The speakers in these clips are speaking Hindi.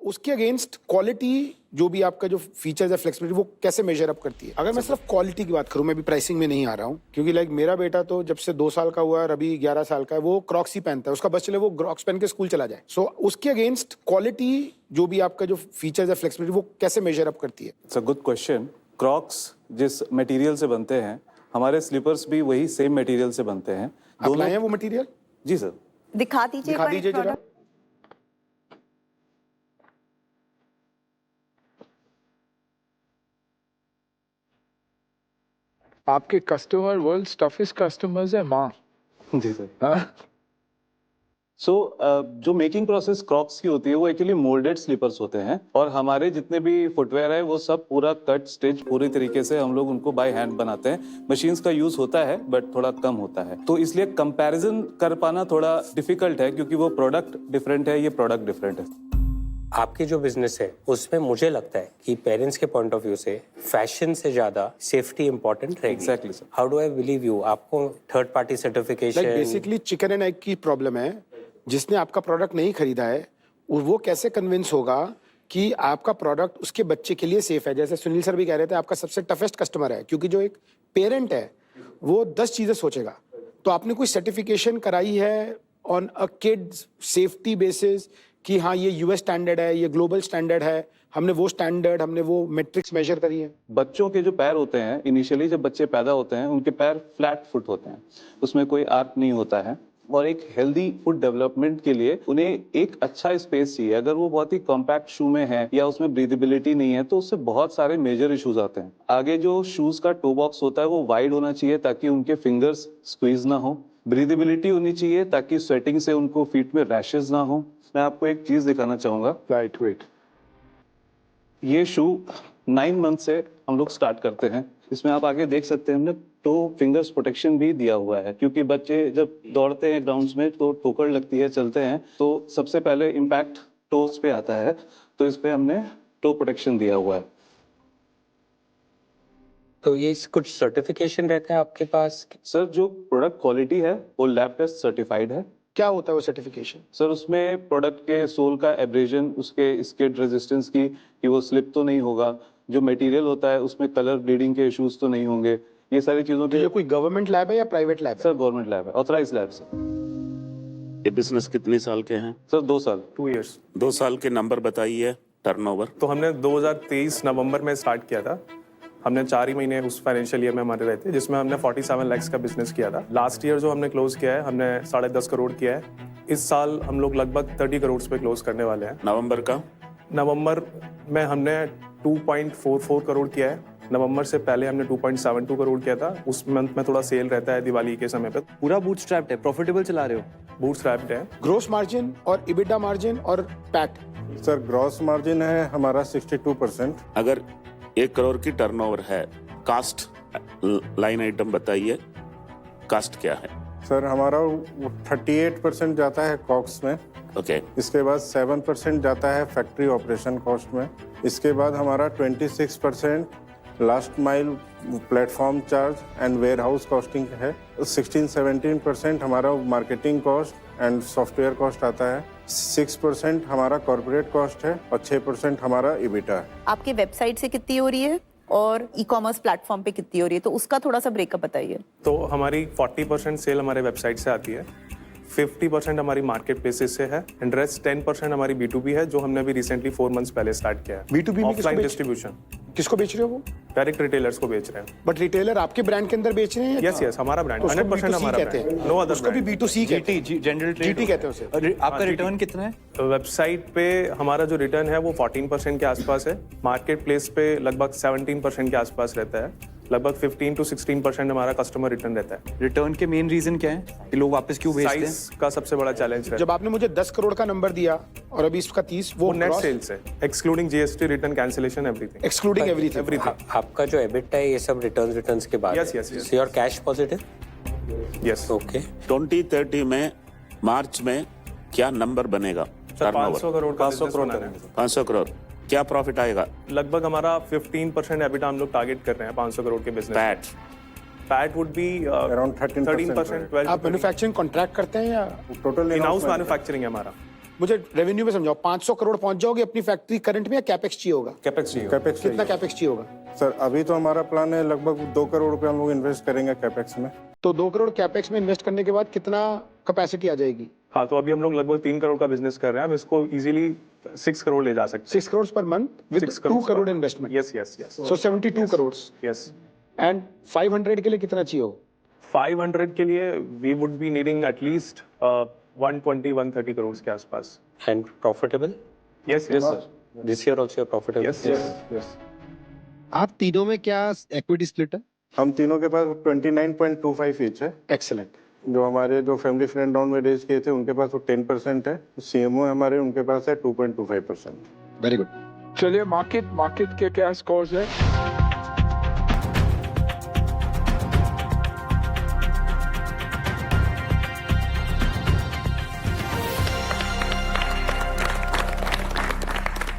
उसके अगेंस्ट क्वालिटी जो भी आपका जो फीचर्स है फ्लेक्सिबिलिटी वो कैसे मेजर अप करती है? अगर मैं सिर्फ क्वालिटी की बात करूं, मैं भी प्राइसिंग में नहीं आ रहा हूं क्योंकि लाइक मेरा बेटा तो जब से 2 साल का हुआ है और अभी 11 साल का है, वो क्रॉक्स ही पहनता है। उसका बस चले वो क्रॉक्स पहन के स्कूल चला जाए। सो उसके अगेंस्ट क्वालिटी जो भी आपका जो फीचर्स है फ्लेक्सिबिलिटी वो कैसे मेजर अप करती है? It's a good question. Crocs जिस मटेरियल से बनते हैं, हमारे स्लीपर्स भी वही सेम मटेरियल से बनते हैं। आप लाए हैं वो मटेरियल? जी सर। दिखा दीजिए जरा। आपके कस्टमर वर्ल्ड टफेस्ट कस्टमर्स है माँ। जी सर। हाँ? सो जो मेकिंग प्रोसेस क्रॉक्स की होती है वो एक्चुअली मोल्डेड स्लीपर्स होते हैं, और हमारे जितने भी फुटवेयर है वो सब पूरा कट स्टिच पूरी तरीके से हम लोग उनको बाय हैंड बनाते हैं। मशीन्स का यूज होता है बट थोड़ा कम होता है, तो इसलिए कंपैरिजन कर पाना थोड़ा डिफिकल्ट है क्योंकि वो प्रोडक्ट डिफरेंट है, ये प्रोडक्ट डिफरेंट है। आपकी जो बिजनेस है उसमें मुझे लगता है कि पेरेंट्स के पॉइंट ऑफ व्यू से फैशन से ज्यादा सेफ्टी इंपॉर्टेंट रहेगी। Exactly sir. How do I believe you? आपको third party certification basically chicken and egg की प्रॉब्लम है। जिसने आपका प्रोडक्ट नहीं खरीदा है वो कैसे कन्विंस होगा कि आपका प्रोडक्ट उसके बच्चे के लिए सेफ है? जैसे सुनील सर भी कह रहे थे, आपका सबसे टफेस्ट कस्टमर है क्योंकि जो एक पेरेंट है वो 10 चीजें सोचेगा। तो आपने कोई सर्टिफिकेशन कराई है on a kids safety basis कि हाँ ये यूएस स्टैंडर्ड है, ये ग्लोबल स्टैंडर्ड है, हमने वो स्टैंडर्ड, हमने वो मैट्रिक्स मेजर करी है? बच्चों के जो पैर होते हैं, इनिशियली जब बच्चे पैदा होते हैं उनके पैर फ्लैट फुट होते हैं, उसमें कोई आर्क नहीं होता है, और एक हेल्दी फुट डेवलपमेंट के लिए उन्हें एक अच्छा स्पेस चाहिए। अगर वो बहुत ही कॉम्पैक्ट शू में है या उसमें ब्रीदेबिलिटी नहीं है तो उससे बहुत सारे मेजर इश्यूज आते हैं। आगे जो शूज का टो बॉक्स होता है वो वाइड होना चाहिए ताकि उनके फिंगर्स स्क्वीज ना हो। ब्रीदेबिलिटी होनी चाहिए ताकि स्वेटिंग से उनको फीट में रैशेज ना हो। मैं आपको एक चीज दिखाना चाहूंगा। Light weight. ये शू 9 मंथ से हम लोग स्टार्ट करते हैं। इसमें आप आगे देख सकते हैं हमने टो फिंगर्स प्रोटेक्शन भी दिया हुआ है क्योंकि बच्चे जब दौड़ते हैं ग्राउंड्स में तो ठोकर लगती है, चलते हैं तो सबसे पहले इम्पैक्ट टोस पे आता है, तो इस पे हमने टो प्रोटेक्शन दिया हुआ है। तो ये कुछ सर्टिफिकेशन रहता है आपके पास? सर जो प्रोडक्ट क्वालिटी है वो लैब टेस्ट सर्टिफाइड है। क्या होता है वो सर्टिफिकेशन? सर उसमें प्रोडक्ट के सोल का एब्रेजन, उसके स्किड रेजिस्टेंस की कि वो स्लिप तो नहीं होगा, जो मटेरियल होता है उसमें कलर ब्लीडिंग के इश्यूज तो नहीं होंगे, ये सारी चीजों तो के। ये कोई गवर्नमेंट लैब है या प्राइवेट लैब है? सर गवर्नमेंट लैब है, ऑथराइज लैब सर। ये बिजनेस कितने साल के हैं? सर 2 साल। 2 इयर्स। 2 साल के नंबर बताइए, टर्नओवर। तो हमने 2023 नवंबर में स्टार्ट किया था। हमने 4 ही महीने उस फाइनेंशियल ईयर में हमारे रहे थे जिसमें हमने 47 लाख का बिजनेस किया था। लास्ट ईयर जो हमने क्लोज किया है हमने 10.5 करोड़ किया है। इस साल हम लोग लगभग 30 करोड़ पे क्लोज करने वाले हैं। नवंबर का? नवंबर में हमने 2.44 करोड़ किया है। नवंबर से पहले हमने 2.72 करोड़ किया था। उस मंथ में थोड़ा सेल रहता है दिवाली के समय पे। पूरा बूटस्ट्रैप्ड है, प्रॉफिटेबल चला रहे हो? बूटस्ट्रैप्ड है। ग्रोस मार्जिन और इबिटा मार्जिन और पैट? सर ग्रॉस मार्जिन है हमारा 62%। अगर 1 करोड़ की टर्नओवर है, कास्ट लाइन आइटम बताइए, कास्ट क्या है? सर हमारा 38% जाता है कॉक्स में। ओके। इसके बाद 7% जाता है फैक्ट्री ऑपरेशन कॉस्ट में। इसके बाद हमारा 26% last mile platform charge and warehouse costing है। 16-17% हमारा marketing cost and software cost आता है। 6% हमारा कॉर्पोरेट कॉस्ट है और 6% हमारा इबिटा है। आपकी वेबसाइट से कितनी हो रही है और ई कॉमर्स प्लेटफॉर्म पे कितनी हो रही है, तो उसका थोड़ा सा ब्रेकअप बताइए। तो हमारी 40% सेल हमारे वेबसाइट से आती है, 50% हमारी मार्केट प्लेसेस से है एंड रेस्ट 10% हमारी B2B है जो हमने अभी रिसेंटली 4 मंथ्स पहले स्टार्ट किया है। B2B में ऑफलाइन डिस्ट्रीब्यूशन। किसको बेच रहे हो वो? डायरेक्ट रिटेलर्स को बेच रहे हैं। बट रिटेलर आपके ब्रांड के अंदर बेच रहे हैं? यस हमारा ब्रांड 100% हमारा कहते हैं। नो अदर उसको भी B2C कहते हैं। जनरल ट्रेड GT कहते हैं उसे। और आपका रिटर्न कितना है? वेबसाइट पे हमारा जो रिटर्न है वो 14% के आसपास है। मार्केट प्लेस पे लगभग 17% के आसपास रहता है। लगभग 15 to 16% हमारा कस्टमर रिटर्न रहता है। रिटर्न के मेन रीजन क्या है कि लोग वापस क्यों भेजते हैं? साइज का सबसे बड़ा चैलेंज है। जब आपने मुझे 10 करोड़ का नंबर दिया और अभी इसका 30, वो नेट सेल्स है, excluding GST, return cancellation, everything. Excluding everything. आपका जो एबिट है ये सब रिटर्न्स के बाद? Yes. So your cash positive? Yes. Okay. 2030 में मार्च में क्या नंबर बनेगा? 500 करोड़ का 500 करोड़ 500 करोड़। क्या प्रॉफिट आएगा? लगभग हमारा 15% एबिटा हम लोग टारगेट कर रहे हैं 500 करोड़ के business. PAT would be around 13%। 12। आप मैन्युफैक्चरिंग कॉन्ट्रैक्ट करते हैं या टोटल इन हाउस मैन्युफैक्चरिंग है हमारा? मुझे रेवेन्यू में समझाओ, 500 करोड़ पहुंच जाओगे अपनी फैक्ट्री करंट में, या कैपेक्स चाहिए होगा? कैपेक्स चाहिए कैपेक्स कितना कैपेक्स चाहिए होगा? सर अभी तो हमारा प्लान है लगभग 2 करोड़ रुपए हम लोग इन्वेस्ट करेंगे कैपेक्स में। तो 2 करोड़ कैपेक्स में इन्वेस्ट करने के बाद कितना कैपेसिटी आ जाएगी? हाँ, तो अभी हम लोग लगभग 3 करोड़ का बिजनेस कर रहे हैं, हम इसको इजीली 6 करोड़ ले जा सकते 6 करोड़ पर month with 6 2 crore per- investment. हैं। Yes yes yes so 72 crore. Yes. And 500 के लिए कितना चाहिए हो? 500 के लिए we would be needing at least 120-130 crore के आसपास। And profitable? Yes yes sir. This year also profitable? Yes yes yes. आप तीनों में क्या इक्विटी स्प्लिट है? हम तीनों के पास 29.25 ईच है। एक्सेलेंट। जो हमारे जो फैमिली फ्रेंड राउंड में रेज किए थे उनके पास वो 10% है। सीएमओ हमारे उनके पास है 2.25%। Very good. चलिए मार्केट के क्या स्कोर्स है?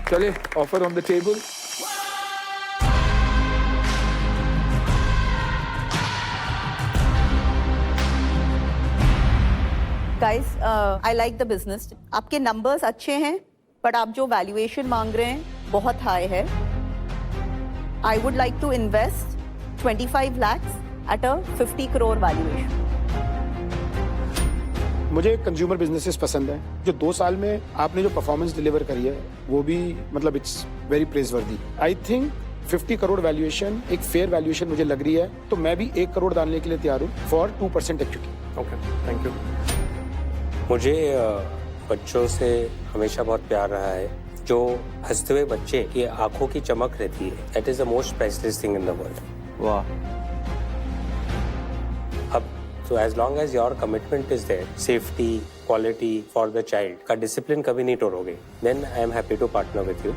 चलिए offer on the table. Guys I like the business. आपके नंबर्स अच्छे हैं, बट आप जो वैल्यूएशन मांग रहे हैं बहुत हाई है। I would like to invest 25 lakhs at a 50 crore valuation. मुझे कंज्यूमर बिजनेसेस पसंद है। जो 2 साल में आपने जो परफॉर्मेंस डिलीवर करी है वो भी मतलब it's very प्रेजवर्दी। I think 50 crore valuation एक फेयर वैल्यूएशन मुझे लग रही है, तो मैं भी 1 करोड़ डालने के लिए तैयार हूँ for 2% equity. Okay, thank you. मुझे बच्चों से हमेशा बहुत प्यार रहा है। जो हंसते हुए बच्चे की आंखों की चमक रहती है, that is the most priceless thing in the world. वाह। अब so as long as your commitment is there, safety, quality for the child का discipline कभी नहीं तोड़ोगे, then I am happy to partner with you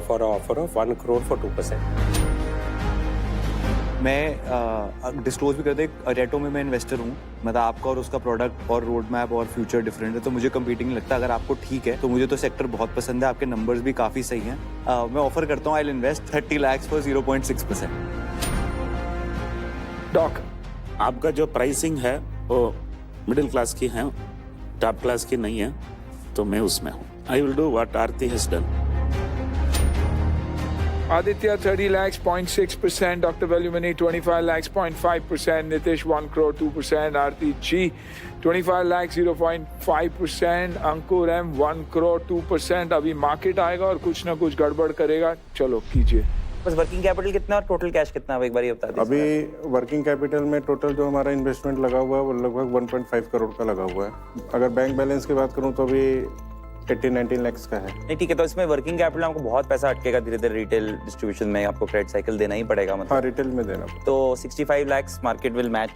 for an offer of 1 crore for 2%. मैं डिस्क्लोज भी कर दे, रेटो में मैं इन्वेस्टर हूँ। मतलब आपका और उसका प्रोडक्ट और रोड मैप और फ्यूचर डिफरेंट है, तो मुझे कंपीटिंग लगता है। अगर आपको ठीक है तो मुझे तो सेक्टर बहुत पसंद है, आपके नंबर्स भी काफ़ी सही हैं। मैं ऑफर करता हूँ, I will invest 30 lakhs for 0.6%। डॉक, आपका जो प्राइसिंग है वो मिडिल क्लास की है, टॉप क्लास की नहीं है, तो मैं उसमें हूँ। I will do what Aarti has done. Aditya 30 lakhs 0.6%, Dr. Velumani 25 lakhs 0.5%, Nitish 1 crore 2%, Aarti G 25 lakhs 0.5%, Ankur M 1 crore 2%। अभी मार्केट आएगा और कुछ ना कुछ गड़बड़ करेगा। चलो कीजिए। बस वर्किंग कैपिटल कितना और टोटल कैश कितना है एक बार ये बता दीजिए। अभी वर्किंग कैपिटल में टोटल जो हमारा इन्वेस्टमेंट लगा हुआ है वो लगभग 1.5 करोड़ का लगा हुआ है। अगर बैंक बैलेंस की बात करूं तो अभी 18-19 lakhs का है। नहीं ठीक है, तो इसमें वर्किंग कैपिटल आपको बहुत पैसा अटकेगा धीरे धीरे। रिटेल डिस्ट्रीब्यूशन में आपको क्रेडिट साइकिल देना ही पड़ेगा, मतलब हाँ, रिटेल में देना। तो 65 lakhs मार्केट विल मैच